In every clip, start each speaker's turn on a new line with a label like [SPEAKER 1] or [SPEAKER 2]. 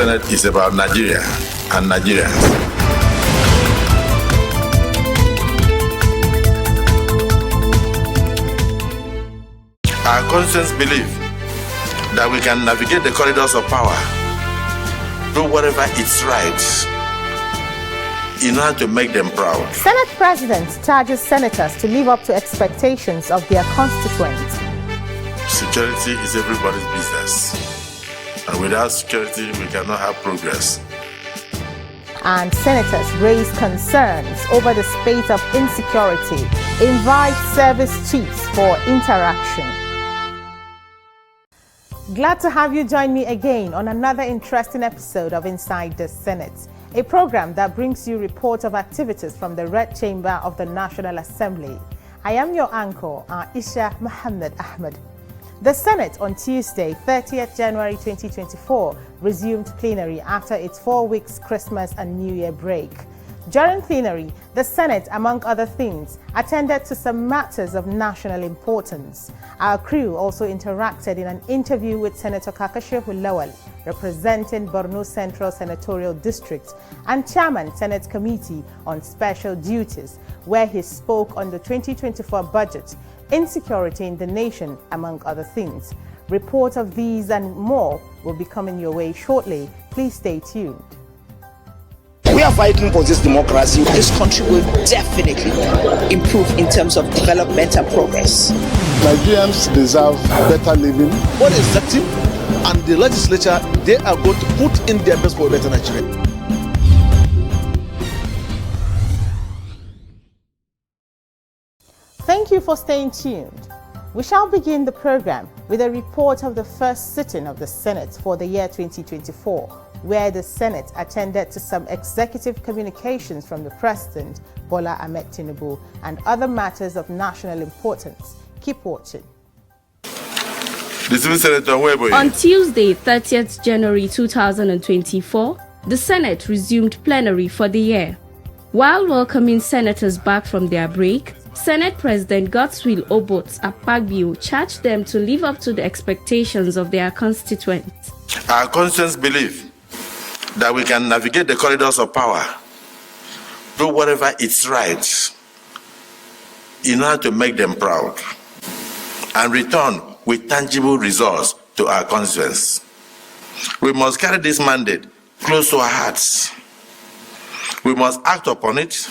[SPEAKER 1] Senate is about Nigeria and Nigerians. Our conscience believe that we can navigate the corridors of power, do whatever is right, in order to make them proud.
[SPEAKER 2] Senate President charges senators to live up to expectations of their constituents.
[SPEAKER 1] Security is everybody's business, and without security, we cannot have progress.
[SPEAKER 2] And senators raise concerns over the spate of insecurity, invite service chiefs for interaction. Glad to have you join me again on another interesting episode of Inside the Senate, a program that brings you reports of activities from the Red Chamber of the National Assembly. I am your anchor, Aisha Muhammad Ahmed. The Senate on Tuesday, 30th January 2024, resumed plenary after its 4 weeks Christmas and New Year break. During plenary, the Senate, among other things, attended to some matters of national importance. Our crew also interacted in an interview with Senator Kakashehu Lawal, representing Borno Central Senatorial District and Chairman Senate Committee on Special Duties, where he spoke on the 2024 budget, insecurity in the nation, among other things. Reports of these and more will be coming your way shortly. Please stay tuned.
[SPEAKER 3] We are fighting for this democracy. This country will definitely improve in terms of developmental progress.
[SPEAKER 4] Nigerians deserve better living.
[SPEAKER 5] What is the team and the legislature, they are going to put in their best for a better Nigeria.
[SPEAKER 2] Thank you for staying tuned. We shall begin the program with a report of the first sitting of the Senate for the year 2024, where the Senate attended to some executive communications from the President, Bola Ahmed Tinubu, and other matters of national importance. Keep watching.
[SPEAKER 6] On Tuesday, 30th January 2024, the Senate resumed plenary for the year. While welcoming senators back from their break, Senate President Godswill Obot Akpabio charged them to live up to the expectations of their constituents.
[SPEAKER 1] Our conscience believe that we can navigate the corridors of power, do whatever is right, in order to make them proud, and return with tangible results to our constituents. We must carry this mandate close to our hearts. We must act upon it,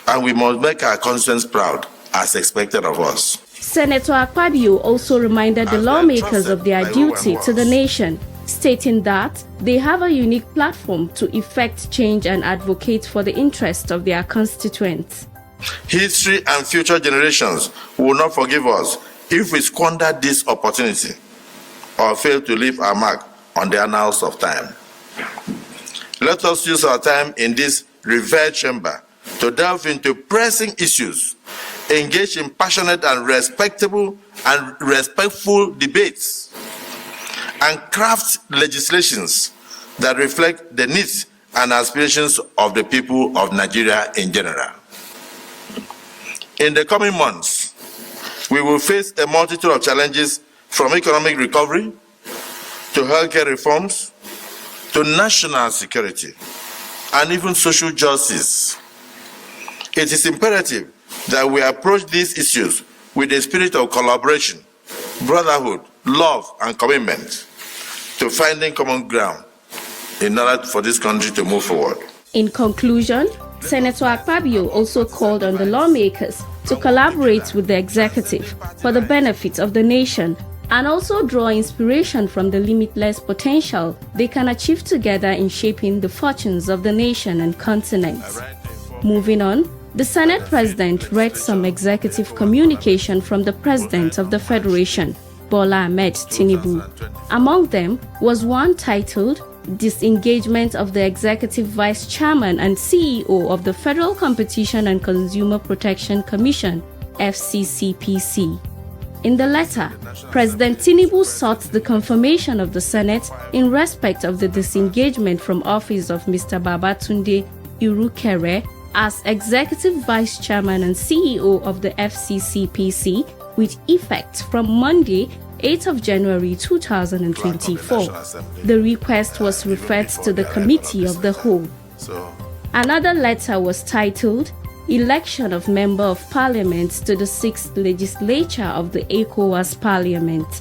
[SPEAKER 1] and we must make our constituents proud, as expected of us.
[SPEAKER 6] Senator Akpabio also reminded the lawmakers of their duty to the nation, stating that they have a unique platform to effect change and advocate for the interests of their constituents.
[SPEAKER 1] History and future generations will not forgive us if we squander this opportunity or fail to leave our mark on the annals of time. Let us use our time in this revered chamber to delve into pressing issues, engage in passionate and respectful debates, and craft legislations that reflect the needs and aspirations of the people of Nigeria in general. In the coming months, we will face a multitude of challenges, from economic recovery to healthcare reforms to national security and even social justice. It is imperative that we approach these issues with a spirit of collaboration, brotherhood, love, and commitment to finding common ground in order for this country to move forward.
[SPEAKER 6] In conclusion, Senator Akpabio also called on the lawmakers to collaborate with the executive for the benefit of the nation and also draw inspiration from the limitless potential they can achieve together in shaping the fortunes of the nation and continent. Moving on, the Senate President read some executive communication from the President of the Federation, Bola Ahmed Tinubu. Among them was one titled Disengagement of the Executive Vice Chairman and CEO of the Federal Competition and Consumer Protection Commission, FCCPC. In the letter, President Tinubu sought the confirmation of the Senate in respect of the disengagement from office of Mr. Babatunde Irukere as Executive Vice Chairman and CEO of the FCCPC with effect from Monday, 8th of January 2024. The request was referred to the Committee of the Whole. Another letter was titled Election of Member of Parliament to the 6th Legislature of the ECOWAS Parliament.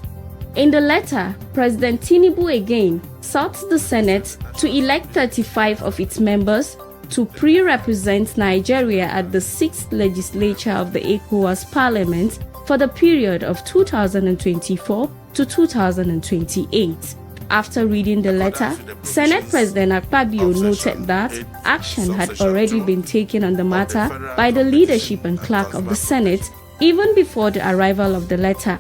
[SPEAKER 6] In the letter, President Tinubu again sought the Senate to elect 35 of its members to pre-represent Nigeria at the 6th Legislature of the ECOWAS Parliament for the period of 2024 to 2028. After reading the letter, Senate President Akpabio noted that action had already been taken on the matter by the leadership and clerk of the Senate even before the arrival of the letter.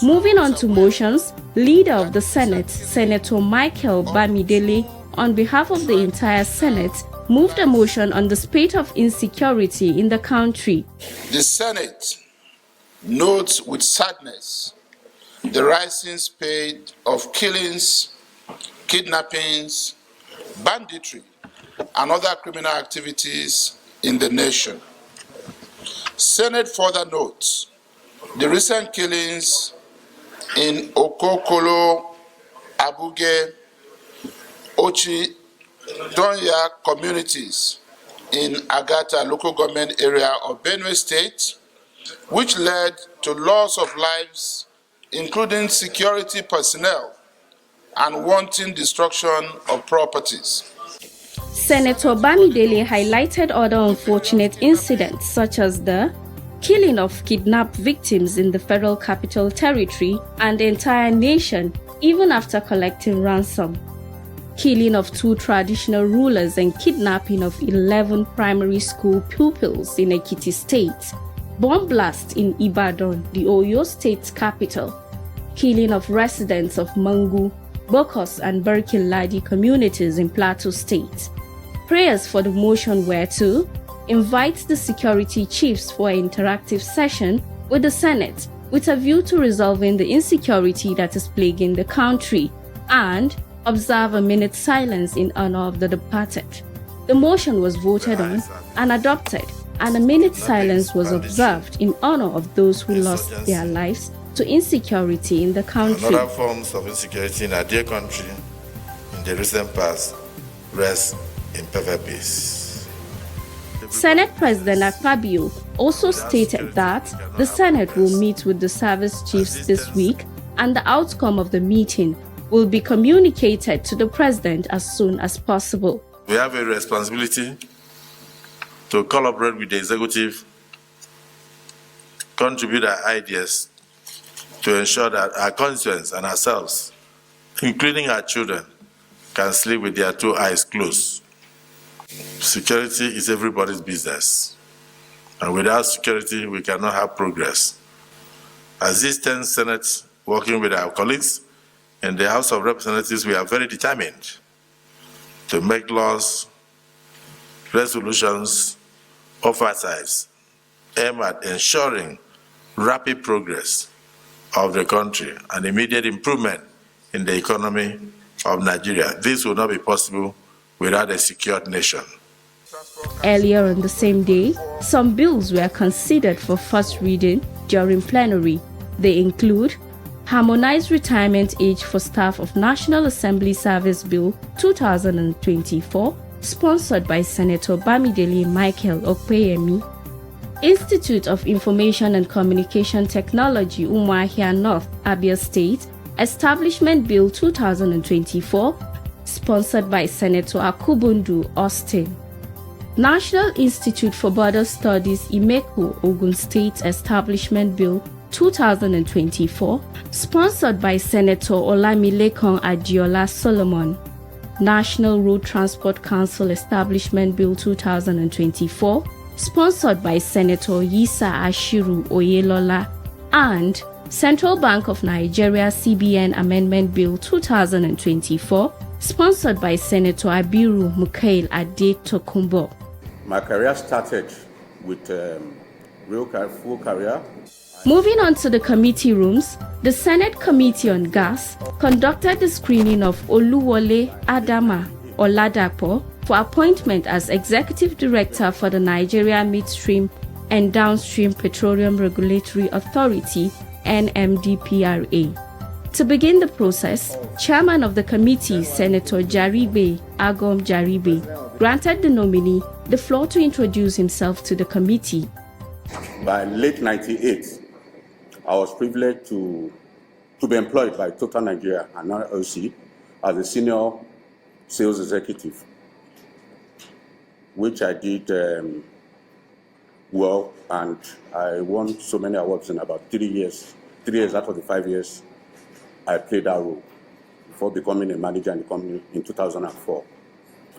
[SPEAKER 6] Moving on to motions, Leader of the Senate, Senator Michael Bamidele, on behalf of the entire Senate, moved a motion on the spate of insecurity in the country.
[SPEAKER 7] The Senate notes with sadness the rising spate of killings, kidnappings, banditry, and other criminal activities in the nation. Senate further notes the recent killings in Okokolo, Abuge, Ochi, Donya communities in Agata local government area of Benue State, which led to loss of lives, including security personnel, and wanton destruction of properties.
[SPEAKER 6] Senator Bamidele highlighted other unfortunate incidents such as the killing of kidnapped victims in the Federal Capital Territory and the entire nation even after collecting ransom, killing of 2 traditional rulers and kidnapping of 11 primary school pupils in Ekiti State, bomb blast in Ibadan, the Oyo State capital, killing of residents of Mangu, Bokos and Barkin-Ladi communities in Plateau State. Prayers for the motion were to invite the security chiefs for an interactive session with the Senate with a view to resolving the insecurity that is plaguing the country and observe a minute's silence in honor of the departed. The motion was voted on and adopted, and a minute's silence was observed in honor of those who lost their lives to insecurity in the country.
[SPEAKER 1] Other forms of insecurity in our dear country in the recent past rest in perfect peace.
[SPEAKER 6] Senate President Akpabio also stated that the Senate will meet with the service chiefs this week and the outcome of the meeting will be communicated to the President as soon as possible.
[SPEAKER 1] We have a responsibility to collaborate with the executive, contribute our ideas to ensure that our constituents and ourselves, including our children, can sleep with their 2 eyes closed. Security is everybody's business, and without security, we cannot have progress. As this 10th Senate, working with our colleagues in the House of Representatives, we are very determined to make laws, resolutions, oversights aimed at ensuring rapid progress of the country and immediate improvement in the economy of Nigeria. This will not be possible without a secured nation.
[SPEAKER 6] Earlier on the same day, some bills were considered for first reading during plenary. They include Harmonized Retirement Age for Staff of National Assembly Service Bill 2024, sponsored by Senator Bamidele Michael Okpeyemi, Institute of Information and Communication Technology, Umuahia North, Abia State, Establishment Bill 2024, sponsored by Senator Akubundu Austin. National Institute for Border Studies, Imeku, Ogun State, Establishment Bill 2024, sponsored by Senator Olamilekan Adiola Solomon. National Road Transport Council Establishment Bill 2024, sponsored by Senator Yisa Ashiru Oyelola, and Central Bank of Nigeria CBN Amendment Bill 2024, sponsored by Senator Abiru Mukail Ade Tokumbo.
[SPEAKER 8] My career started with full career.
[SPEAKER 6] Moving on to the committee rooms, the Senate Committee on Gas conducted the screening of Oluwole Adama Oladapo for appointment as Executive Director for the Nigeria Midstream and Downstream Petroleum Regulatory Authority, NMDPRA. To begin the process, Chairman of the committee, Senator Jaribe Agom Jaribe, granted the nominee the floor to introduce himself to the committee.
[SPEAKER 8] By late 98, I was privileged to be employed by Total Nigeria and NLC as a senior sales executive, which I did well, and I won so many awards in about 3 years. 3 years out of the 5 years, I played that role before becoming a manager in the company in 2004.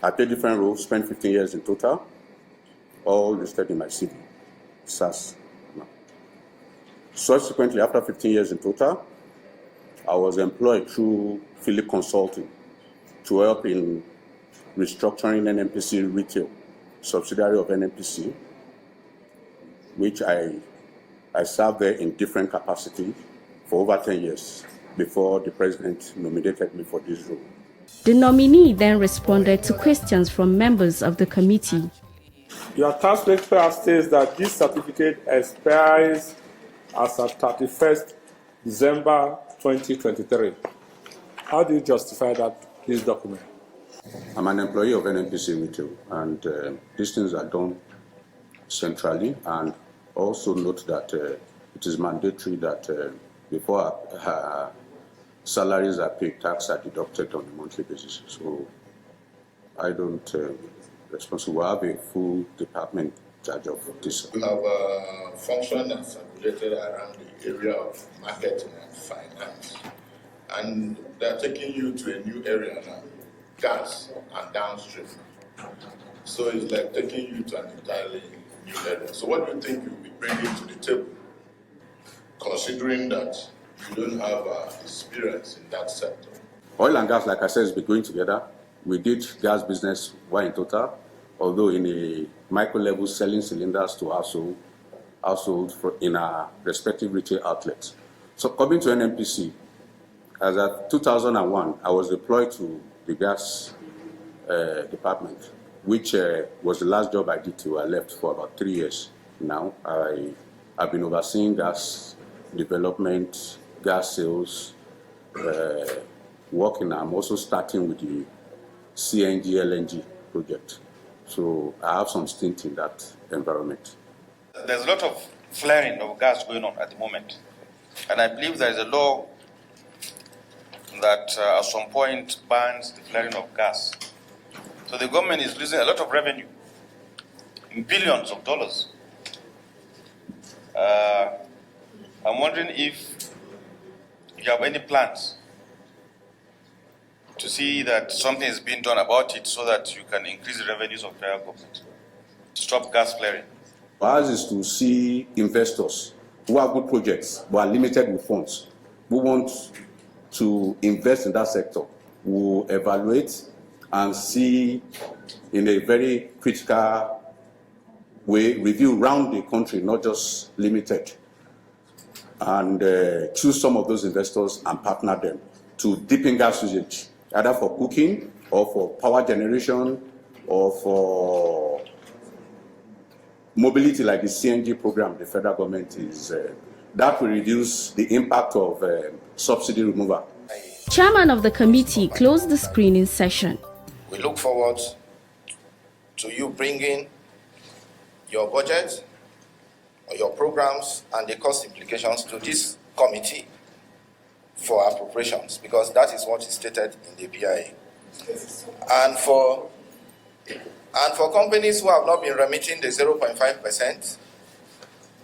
[SPEAKER 8] I played different roles, spent 15 years in total, all listed in my CV, SAS. Subsequently, after 15 years in total, I was employed through Philip Consulting to help in restructuring NNPC Retail, subsidiary of NNPC, which I served there in different capacities for over 10 years before the president nominated me for this role.
[SPEAKER 6] The nominee then responded to questions from members of the committee.
[SPEAKER 9] Your tax paper states that this certificate expires as of 31st December 2023. How do you justify this document?
[SPEAKER 8] I'm an employee of NNPC Retail, and these things are done centrally, and also note that it is mandatory that before salaries are paid, tax are deducted on a monthly basis. So I don't responsible. I have a full department in charge of this.
[SPEAKER 7] You have functioned and circulated around the area of marketing and finance, and they're taking you to a new area now, gas and downstream. So it's like taking you to an entirely new area. So what do you think you'll be bringing to the table, considering that you don't have experience in that sector?
[SPEAKER 8] Oil and gas, like I said, has been going together. We did gas business while in Total, although in a micro level, selling cylinders to households in our respective retail outlets. So coming to NNPC, as of 2001, I was deployed to the gas department, which was the last job I did till I left for about 3 years. Now I've been overseeing gas development, gas sales, working. I'm also starting with the CNG LNG project. So I have some stint in that environment.
[SPEAKER 10] There's a lot of flaring of gas going on at the moment. And I believe there is a law that at some point bans the flaring of gas. So the government is losing a lot of revenue, in billions of dollars. I'm wondering if you have any plans to see that something is being done about it so that you can increase the revenues of federal government to stop gas flaring.
[SPEAKER 8] Ours is to see investors who have good projects but are limited with funds, who want to invest in that sector, who evaluate and see in a very critical way, review around the country, not just limited, and choose some of those investors and partner them to deepen gas usage, either for cooking or for power generation or for mobility like the CNG program the federal government is. That will reduce the impact of subsidy removal.
[SPEAKER 6] Chairman of the committee closed the screening session.
[SPEAKER 11] We look forward to you bringing your budget, or your programs, and the cost implications to this committee for appropriations, because that is what is stated in the BIA. And for companies who have not been remitting the 0.5%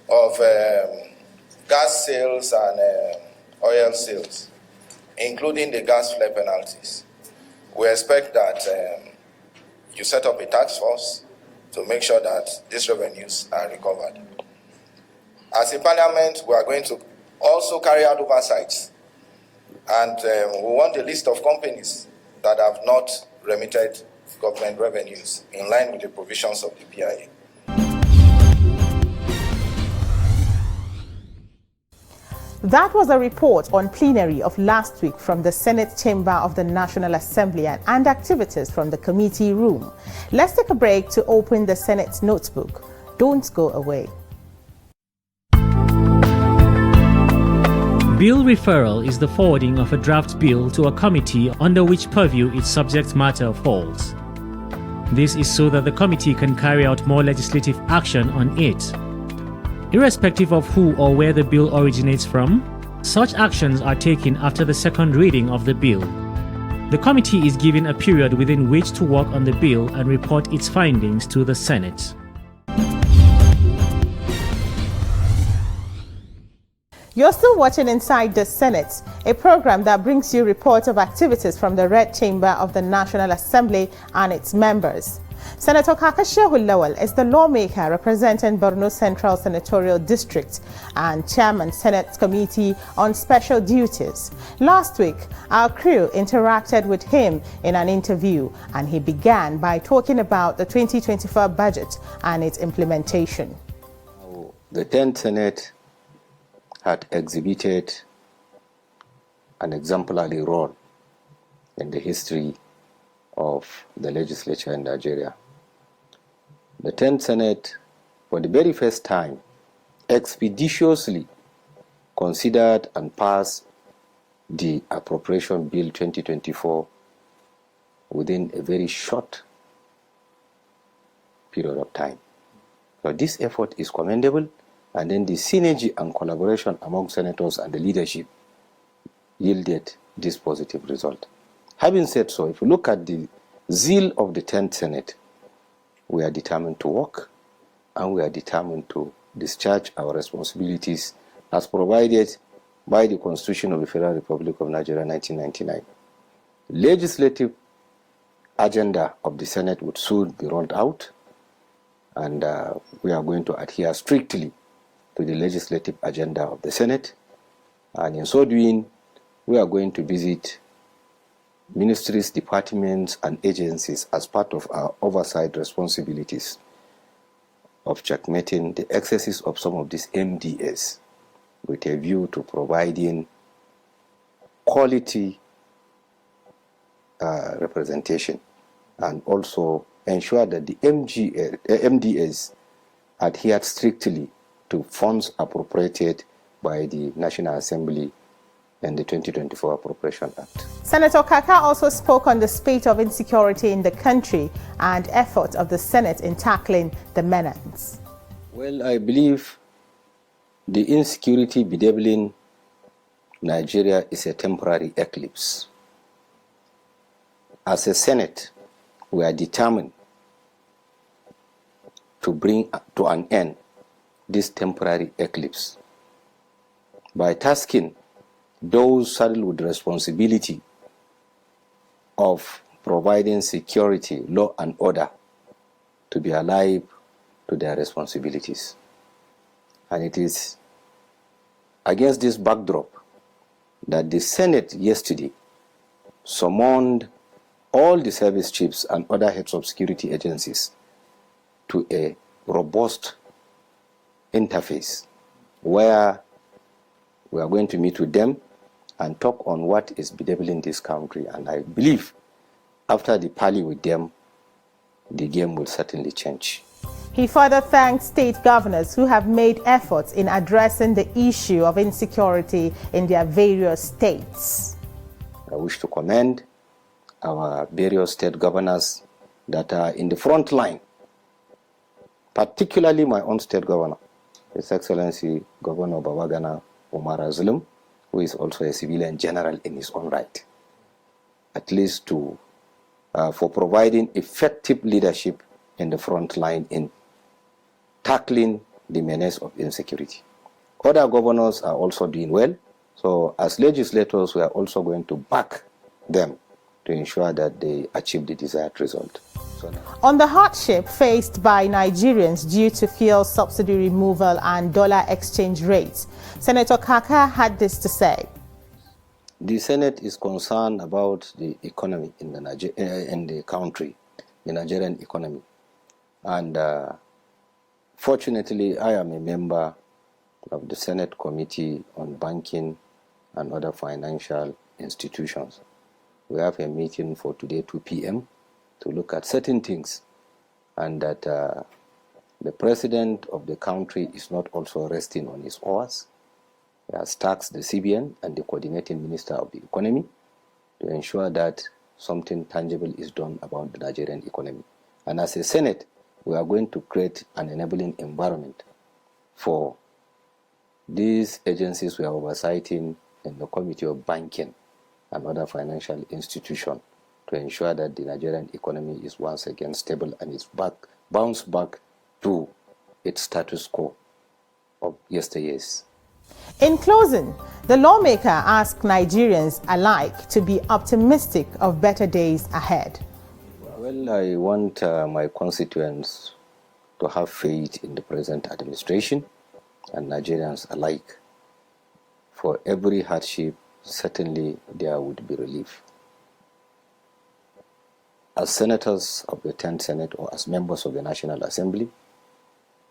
[SPEAKER 11] of gas sales and oil sales, including the gas flare penalties, we expect that you set up a task force to make sure that these revenues are recovered. As a parliament, we are going to also carry out oversights, and we want a list of companies that have not remitted government revenues in line with the provisions of the BIA.
[SPEAKER 2] That was a report on plenary of last week from the Senate Chamber of the National Assembly and activities from the committee room. Let's take a break to open the Senate notebook. Don't go away.
[SPEAKER 12] Bill referral is the forwarding of a draft bill to a committee under which purview its subject matter falls. This is so that the committee can carry out more legislative action on it. Irrespective of who or where the bill originates from, such actions are taken after the second reading of the bill. The committee is given a period within which to work on the bill and report its findings to the Senate.
[SPEAKER 2] You're still watching Inside the Senate, a program that brings you reports of activities from the Red Chamber of the National Assembly and its members. Senator Kaka Shehu Lawal is the lawmaker representing Borno Central Senatorial District and Chairman Senate Committee on Special Duties. Last week, our crew interacted with him in an interview, and he began by talking about the 2024 budget and its implementation.
[SPEAKER 13] The 10th Senate had exhibited an exemplary role in the history of the legislature in Nigeria. The 10th Senate, for the very first time, expeditiously considered and passed the Appropriation Bill 2024 within a very short period of time. So this effort is commendable, and then the synergy and collaboration among senators and the leadership yielded this positive result. Having said so, if you look at the zeal of the 10th Senate, we are determined to work and we are determined to discharge our responsibilities as provided by the Constitution of the Federal Republic of Nigeria 1999. Legislative agenda of the Senate would soon be rolled out, and we are going to adhere strictly to the legislative agenda of the Senate, and in so doing, we are going to visit ministries, departments, and agencies as part of our oversight responsibilities of checkmating the excesses of some of these MDAs with a view to providing quality representation, and also ensure that the MDAs adhere strictly to funds appropriated by the National Assembly and the 2024 Appropriation Act.
[SPEAKER 2] Senator Kaka also spoke on the spate of insecurity in the country and efforts of the Senate in tackling the menace.
[SPEAKER 13] Well, I believe the insecurity bedeviling Nigeria is a temporary eclipse. As a Senate, we are determined to bring to an end this temporary eclipse by tasking those saddled with the responsibility of providing security, law and order to be alive to their responsibilities. And it is against this backdrop that the Senate yesterday summoned all the service chiefs and other heads of security agencies to a robust interface where we are going to meet with them and talk on what is bedeviling this country. And I believe after the parley with them, the game will certainly change.
[SPEAKER 2] He further thanked state governors who have made efforts in addressing the issue of insecurity in their various states.
[SPEAKER 13] I wish to commend our various state governors that are in the front line, particularly my own state governor, His Excellency Governor Babagana Umar Azulum, who is also a civilian general in his own right, at least for providing effective leadership in the front line in tackling the menace of insecurity. Other governors are also doing well, so as legislators, we are also going to back them to ensure that they achieve the desired result.
[SPEAKER 2] On the hardship faced by Nigerians due to fuel subsidy removal and dollar exchange rates, Senator Kaka had this to say.
[SPEAKER 13] The Senate is concerned about the economy in the country, the Nigerian economy. And fortunately, I am a member of the Senate Committee on Banking and Other Financial Institutions. We have a meeting for today, 2 p.m., to look at certain things, and that the president of the country is not also resting on his oars. He has tasked the CBN and the coordinating minister of the economy to ensure that something tangible is done about the Nigerian economy. And as a Senate, we are going to create an enabling environment for these agencies we are oversighting in the Committee of Banking and other financial institutions to ensure that the Nigerian economy is once again stable and is bounced back to its status quo of yesteryears.
[SPEAKER 2] In closing, the lawmaker asked Nigerians alike to be optimistic of better days ahead.
[SPEAKER 13] Well, I want my constituents to have faith in the present administration and Nigerians alike. For every hardship, certainly there would be relief. As senators of the 10th Senate or as members of the National Assembly,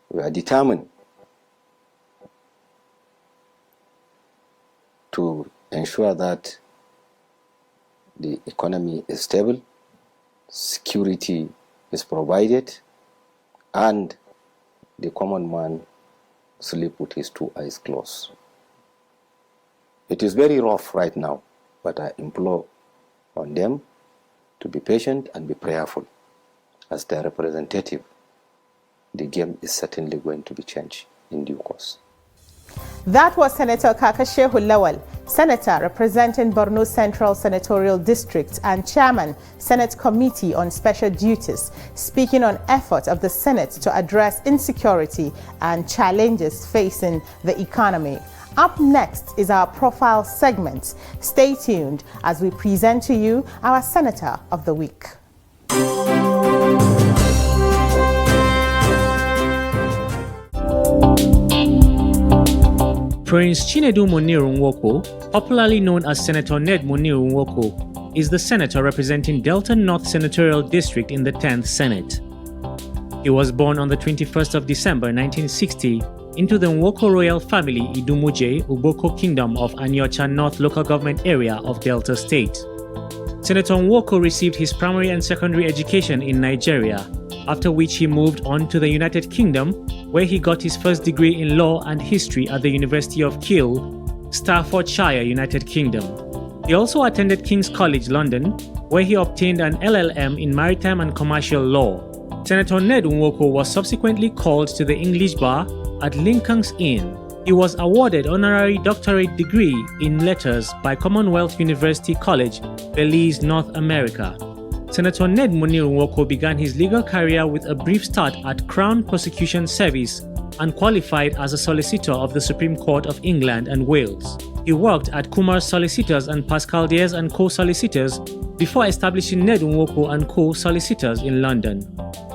[SPEAKER 13] we are determined to ensure that the economy is stable, security is provided, and the common man sleep with his two eyes closed. It is very rough right now, but I implore on them to be patient and be prayerful. As their representative, the game is certainly going to be changed in due course.
[SPEAKER 2] That was Senator Kakashehu Lawal, Senator representing Borno Central Senatorial District and Chairman, Senate Committee on Special Duties, speaking on efforts of the Senate to address insecurity and challenges facing the economy. Up next is our profile segment. Stay tuned as we present to you our Senator of the Week.
[SPEAKER 12] Prince Chinedu Muniru Nwoko, popularly known as Senator Ned Muniru Nwoko, is the senator representing Delta North Senatorial District in the 10th Senate. He was born on the 21st of December 1960 into the Nwoko royal family Idumuje, Uboko Kingdom of Anyocha North Local Government Area of Delta State. Senator Nwoko received his primary and secondary education in Nigeria, after which he moved on to the United Kingdom, where he got his first degree in law and history at the University of Kiel, Staffordshire, United Kingdom. He also attended King's College London, where he obtained an LLM in Maritime and Commercial Law. Senator Ned Nwoko was subsequently called to the English bar at Lincoln's Inn. He was awarded honorary doctorate degree in letters by Commonwealth University College, Belize, North America. Senator Ned Muniru Nwoko began his legal career with a brief start at Crown Prosecution Service and qualified as a solicitor of the Supreme Court of England and Wales. He worked at Kumar Solicitors and Pascal Diaz & Co. Solicitors before establishing Ned Nwoko & Co. Solicitors in London.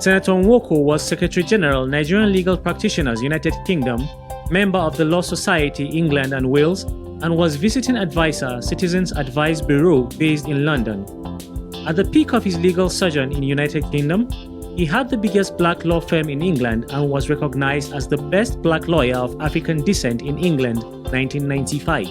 [SPEAKER 12] Senator Nwoko was Secretary General, Nigerian Legal Practitioners, United Kingdom, member of the Law Society, England and Wales, and was visiting advisor, Citizens Advice Bureau, based in London. At the peak of his legal sojourn in United Kingdom, he had the biggest black law firm in England and was recognized as the best black lawyer of African descent in England, 1995.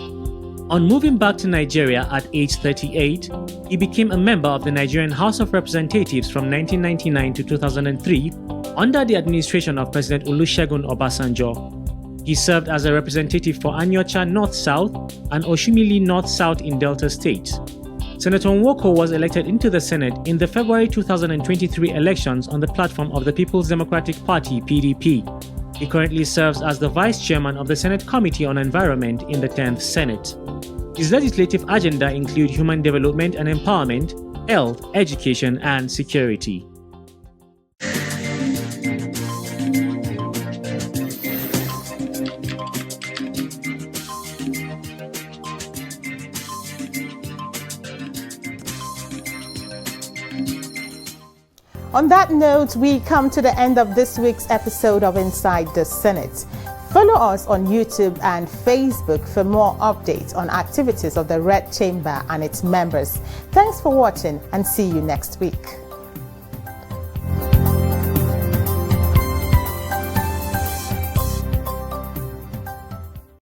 [SPEAKER 12] On moving back to Nigeria at age 38, he became a member of the Nigerian House of Representatives from 1999 to 2003 under the administration of President Olusegun Obasanjo. He served as a representative for Anyocha North-South and Oshimili North-South in Delta State. Senator Nwoko was elected into the Senate in the February 2023 elections on the platform of the People's Democratic Party (PDP). He currently serves as the Vice Chairman of the Senate Committee on Environment in the 10th Senate. His legislative agenda include human development and empowerment, health, education, and security.
[SPEAKER 2] On that note, we come to the end of this week's episode of Inside the Senate. Follow us on YouTube and Facebook for more updates on activities of the Red Chamber and its members. Thanks for watching and see you next week.